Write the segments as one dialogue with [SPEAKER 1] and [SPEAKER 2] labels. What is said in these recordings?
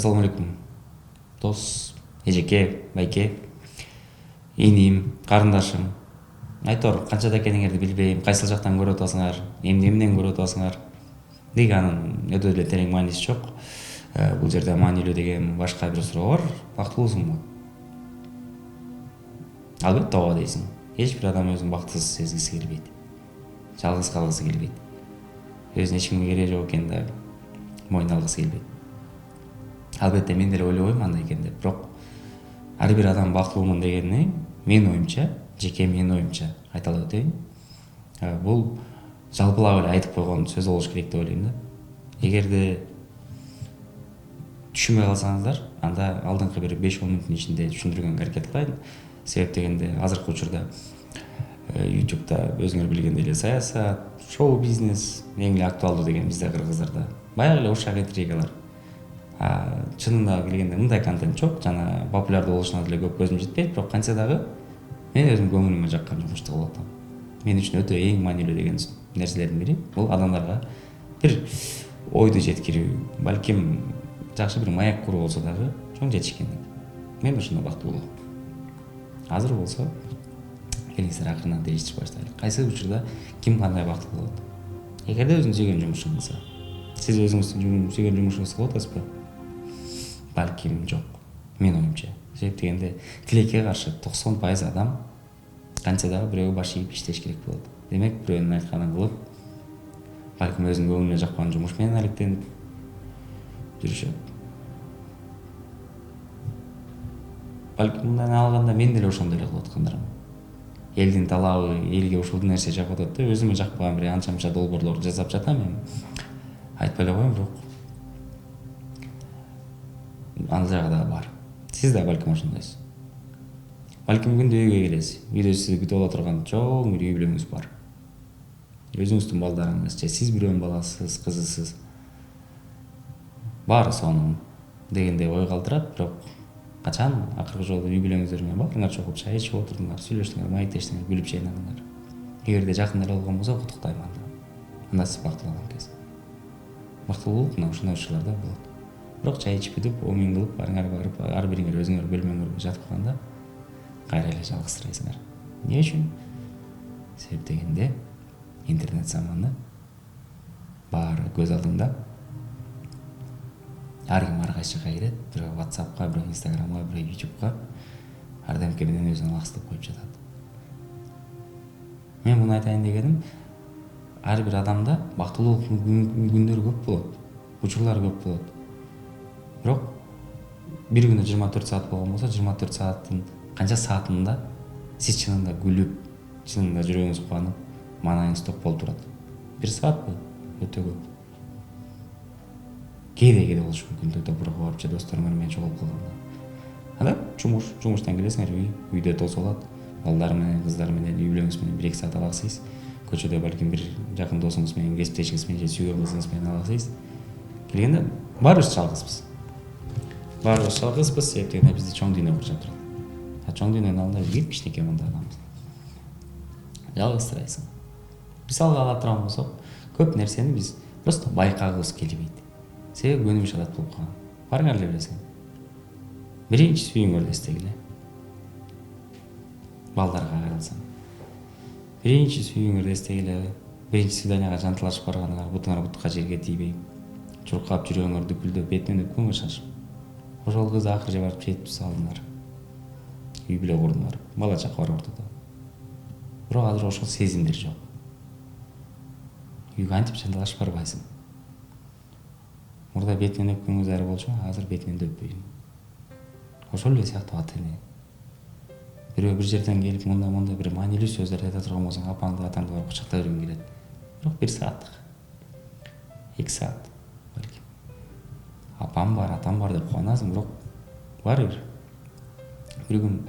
[SPEAKER 1] Ассаламу алейкум. Дос, эжеке, байке, иним, карындашым. Айтор, канчада экениңерди билбейм, кайсыл жактан көрүп атасыңар, эмнеден көрүп атасыңар. Деги анын өтө эле терең мааниси жок. Бул жерде маанилүү деген башка бир суроо бар. Бактылуусуңбу? Албетте ооба дейсиң. Эч бир адам өзүн бактысыз сезгиси келбейт. Жалгыз калгысы келбейт. Өзүнүн эч кимге кереги жок экенин да мойнуна алгысы келбейт. Албетте мен деле ойлобойм андай экен деп, бирок ар бир адам бактылуумун дегени менин оюмча, жеке менин оюмча айталып өтөйүн. Бул жалпылап эле айтып койгон сөз болуш керек деп ойлойм да. Эгерде түшүнбөй калсаңыздар, анда алдыңкы бир 5-10 мүнөттүн ичинде түшүндүргөнгө аракет кылайын. Себеп дегенде азыркы учурда YouTube'да өзүңөр билгендей эле саясат, шоу бизнес эң эле актуалдуу деген бизде кыргыздарда. Баягы эле ушак интригалар. Чынында келгенде мындай контент жок, жана популярдуу болушуна деле көп көзүм жетпейт, бирок кантсе дагы мен өзүм көңүлүмө жаккан жумушту кылып атам. Мен үчүн өтө эң маанилүү деген нерселердин бири бул адамдарга бир ойду жеткирүү, балким жакшы бир маяк куруу болсо дагы чоң жетишкендик. Мен ушуна бактылуу. Азыр болсо келиңиздер акырынан териштирип баштайлы. Кайсы учурда ким кандай бактылуу болот? Эгерде өзүңүз сүйгөн жумушуңуз кылса, сиз өзүңүздүн сүйгөн жумушуңузду кылып атасызбы? Балким жок. Мен оюмча. Себеп дегенде тилекке каршы 90% адам кантсе дагы бирөөгө баш ийип иштеш керек болот. Демек бирөөнүн айтканын кылып, балким өзүнүн көңүлүнө жаккан жумуш менен алектенип жүрүшөт. Балким мындан алганда мен деле ошондой эле кылып аткандармын. Элдин талабы элге ушул нерсе жакып атат да, өзүмө жакпаган бир анча-мынча долбоорлор жасап жатам эми. Айтпай эле коеюн, бирок ал жагы да бар. Сиз да балким ошондойсуз. Балким күндө үйгө келесиз. Үйдө сизди күтүп ала турган чоң бир үй бүлөңүз бар. Өзүңүздүн балдарыңыз же сиз бирөөнүн баласысыз, кызысыз. Баары сонун дегендей ой калтырат, бирок качан акыркы жолу үй бүлөңүздөр менен баарыңар чогуу чай ичип отурдуңар, сүйлөштүңөр, маектештиңер, күлүп чайнадыңар. Эгерде жакын эле болгон болсо куттуктайм анда. Анда сиз бактылуу адамсыз. Бактылуулук мына ушундай учурларда болот. Бирок чай ичип бүтүп, омин кылып, барыңар барып, ар бириңер өзүңөр бөлмөңөргө жатып калганда кайра эле жалгызсырайсыңар. Эмне үчүн? Себеп дегенде интернет заманы, баары көз алдыңда. Ар ким ар кайсыга кирет, бирөө WhatsApp'ка, бирөө Instagram'га, бирөө YouTube'га ар демке менен өзүнүн алаксытып коюп жатат. Мен муну айтайын дегеним, ар бир адамда бактылуулук күндөрү көп болот, учурлар көп болот. Бирок бир күнү 24 саат болгон болсо, 24 сааттын канча саатында сиз чынында күлүп, чынында жүрөгүңүз кубанып, маанайыңыз топ болуп турат? 1 саатпы? Өтө көп. Кээде болуш мүмкүн, топуракка барып же досторуң менен чогулуп калганда. Анда жумуштан келесиңер, үйдө тосуп алат, балдар менен, кыздар менен, үй бүлөңүз менен 1-2 саат алаксыз. Көчөдө балким бир жакын досуңуз менен, кесиптешиңиз менен же сүйгөн кызыңыз менен алаксыз. Келгенде баарыбыз жалгызбыз. Баарыбыз жалгызбыз, себеп дегенде бизди чоң дүйнө курчап турат. Чоң дүйнөнүн алдында бир кичинекей мындай адамбыз. Жалгызсырайсың. Мисалга ала турган болсок, көп нерсени биз просто байкагыбыз келбейт. Себеби көнүмүш адат болуп калган. Барыңар эле билесиң. Биринчи сүйүүңөрдү эстегиле. Балдарга каралсаң. Биринчи сүйүүңөрдү эстегиле. Биринчи свиданияга жантылашып барганыңар, бутуңар бутка жерге тийбей, чуркап жүрөгүңөр дүпүлдөп, бетинен өпкөнгө шашып. Ошол кыз акыры барып жетип салдыңар. Үй бүлө курдуңар. Бала чака бар ортодо. Бирок азыр ошол сезимдер жок. Үйгө антип жанталашып барбайсың. Мурда бетинен өпкөнгө зарыл болчу, азыр бетинен өппөйм. Ошол эле сыяктуу ата-эне. Бирөө бир жерден келип мындай бир маанилүү сөздөрдү айта турган болсоң, апаңды, атаңды барып кучактай бергиң келет. Бирок 1 сааттык. 2 саат. Апам бар, атам бар деп кубанасың, бирок баары бир күн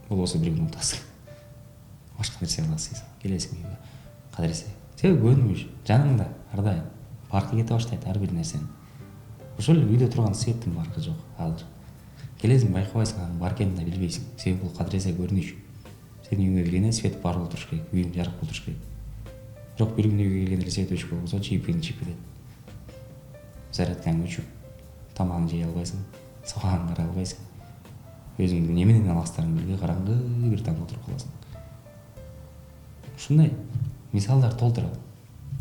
[SPEAKER 1] болбосо бир күн унутасың. Башка нерсе кыласың, келесиң үйгө. Кадыресе. Себеби көнүмүш жаныңда ар дайым. Паркы кете баштайт ар бир нерсени. Ошол эле үйдө турган светтин баркы жок азыр. Келесиң, байкабайсың, анын бар экенин да билбейсиң. Себеби бул кадыресе көрүнүш. Сенин үйүңө киргенде свет бар болуп туруш керек, үйүң жарык болуп туруш керек. Бирок бир күн үйгө келгенде эле свет өчүк болсо, чип кетет. Зарядкаң өчүп, тамагыңды жей албайсың. соған карай албайсың. Өзүңдүн неменен алаксытарың билбей караңгы бир тамда отуруп каласың. Ушундай мисалдар толтура.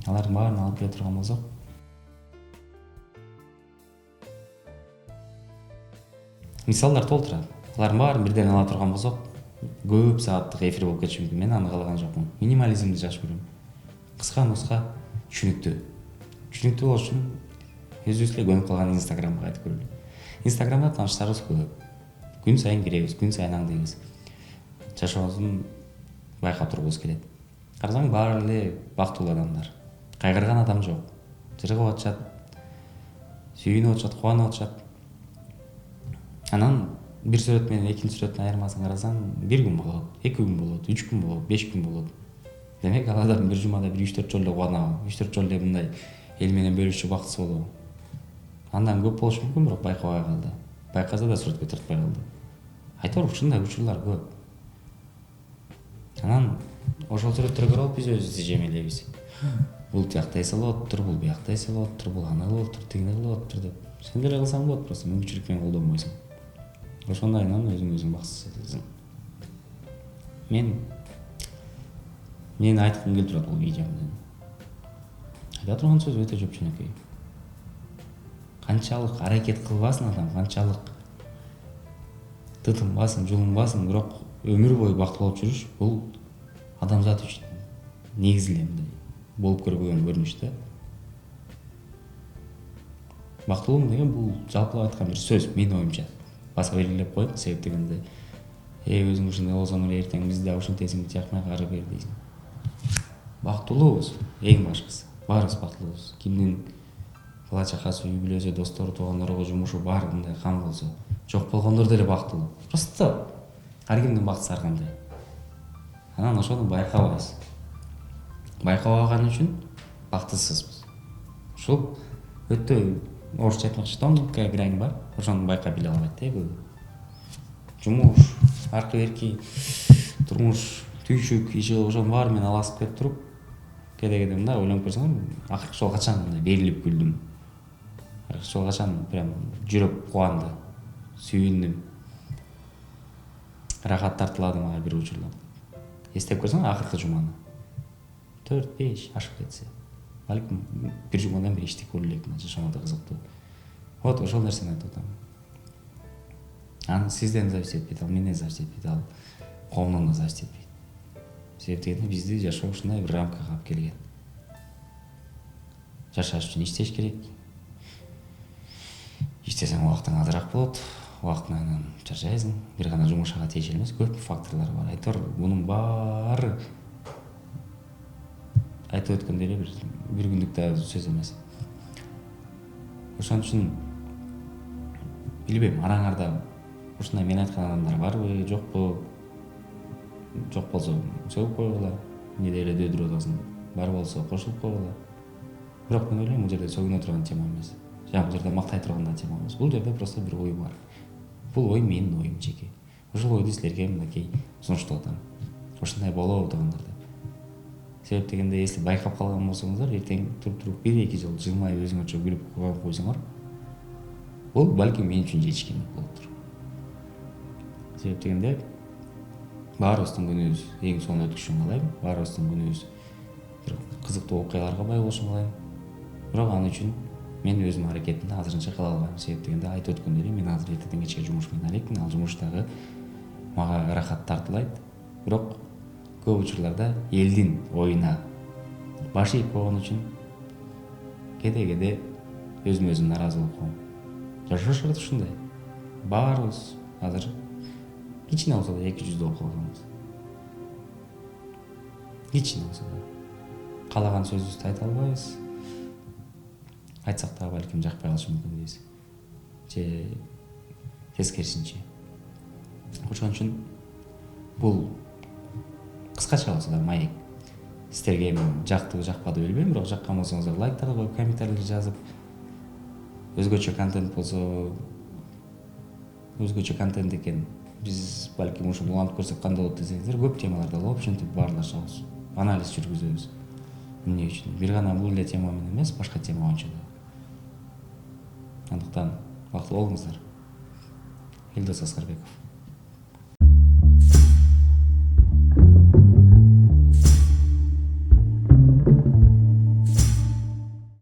[SPEAKER 1] Алардын баарын алып келе турган болсок, мисалдар толтура. Алардын баарын бирден ала турган болсок, көп сааттык эфир болуп кетиши мүмкүн. Мен аны каалаган жокмун. Минимализмди жакшы көрөм. Кыска нуска, түшүнүктүү. Түшүнүктүү болуш үчүн өзүбүз эле көнүп калган Инстаграмга кайтып көрөлү. Инстаграмда тааныштарыбыз көп. Күн сайын киребиз, күн сайын аңдыйбыз. Жашообузун байкап тургубуз келет. Карасаң баары эле бактылуу адамдар. Кайгырган адам жок. Жыргап атышат, сүйүнүп атышат, кубанып атышат. Анан бир сүрөт менен экинчи сүрөттүн айырмасын карасаң, бир күн болот, 2 күн болот, 3 күн болот, 5 күн болот. Демек ал адам бир жумада бир 3-4 жолу эле кубанабы, 3-4 жолу эле мындай эл менен бөлүшүп бактысы болобу. Андан көп болушу мүмкүн, бирок байкабай калды. Байкаса да сүрөткө тартпай калды. Айтор ушундай учурлар көп. Анан ошол сүрөттөргө карап биз өзүбүздү жемелейбиз. Бул тиякта эс алып атыптыр, бул биякта эс алып атыптыр, бул аны кылып атыптыр, тигини кылып атыптыр деп. Сен деле кылсаң болот, просто мүмкүнчүлүк менен колдонбойсуң. Ошондайынан өзүң бакытсызсың. Мен айткым келип турат бул видео менен. Айта турган сөз өтө жөнөкөй. Канчалык аракет кылбасын адам, канчалык тытынбасын, жулунбасын, бирок өмүр бою бактылуу болуп жүрүш бул адамзат үчүн негизи эле мындай болуп көрбөгөн көрүнүш да. Бактылуу деген бул жалпылап айткан бир сөз, менин оюмча. Баса белгилеп коюп, себеп дегенде, өзүң ушундай болсоң эле эртең биз да ушинтесиң чакмай кары бер дейсиң. Бактылуубуз, эң башкысы. Баарыбыз бактылуубуз. Кимдин бала чакасы, үй бүлөсү, достору, туугандары, жумушу баары мындай кам болсо, жок болгондор деле бактылуу. Просто ар кимдин бактысы ар кандай. Анан ошону байкабайбыз. Байкабаган үчүн бактысызбыз. Ушул өтө орусча айтмакчы, тонкая грань бар. Ошону байкап биле албайт да көбү. Жумуш, аркы берки, турмуш, түйшүк, иши ошонун баары менен аласып кетип туруп, кээде мындай ойлонуп көрсөң, акыркы жолу качан мындай берилип күлдүм. Акыркы жолу качан прям жүрөк кубанды, сүйүндүм. Рахат тартыладым ар бир учурларда. Эстеп көрсөң акыркы жуманы. 4-5 ашып кетсе. Балким бир жумадан бир иштик боло элек, жашоомдо кызыктуу. Вот ошол нерсени айтып атам. Аны сизден зависит этпейт, ал менден зависит этпейт, ал коомдон да зависит этпейт. Себеп дегенде бизди жашоо ушундай бир рамкага алып келген. Жашаш үчүн иштеш керек. Иштесең убактың азыраак болот, убактыңан чарчайсың. Бир гана жумуш ага тиешелүү эмес, көп факторлор бар. Айтор бунун баары айтып өткөндөй эле бир күндүк да сөз эмес. Ошон үчүн билбейм, араңарда ушундай мен айткан адамдар барбы, жокпу? Жок болсо сөгүп койгула, эмне эле дөөдүрүп атасың. Бар болсо кошулуп койгула. Бирок мен ойлойм, бул жерде сөгүнө турган тема эмес. Жана бул жерде мактай турган да тема эмес. Бул жерде просто бир ой бар. Бул ой менин оюм жеке. Ошол ойду силерге мынакей сунуштап атам. Ушундай болобу дегендерди. Себеп дегенде, если байкап калган болсоңуздар, эртең туруп 1-2 жыл жылмайып өзүңөрчө күлүп койсоңор, бул балким мен үчүн жетишкендик болуптур. Себеп дегенде, баарыбыздын күнүбүз эң сонун өткүшүн каалайм, баарыбыздын күнүбүз бир кызыктуу окуяларга бай болушун каалайм. Бирок ал үчүн мен өзүмдүн аракетимди азырынча кыла албайм. Себеп дегенде, айтып өткөндөй эле, мен азыр эртеден кечке жумуш менен алекмин, ал жумуштагы мага рахат тартуулайт. Бирок көп учурларда элдин оюна баш ийип койгон үчүн кээде өзүм нааразы болуп коем. Жашоо шарт ушундай. Баарыбыз азыр кичине болсо да эки жүздүү болуп калганбыз. Кичине болсо да. Каалаган сөзүбүздү айта албайбыз. Айтсак да балким жакпай калышы мүмкүн дейбиз. Же тескерисинче. Ошон үчүн бул кыскача болсо да маек. Сиздерге эми жактыбы жакпады билбейм, бирок жаккан болсоңуздар лайктарды коюп, комментарийлер жазып, өзгөчө контент болсо, өзгөчө контент экен, биз балким ушуну улантып көрсөк кандай болот десеңиздер, көп темаларда болуп, ошентип баарлашабыз, анализ жүргүзөбүз. Эмне үчүн? Бир гана бул эле тема менен эмес, башка тема боюнча да. Андыктан бактылуу болуңуздар. Элдос Аскарбеков.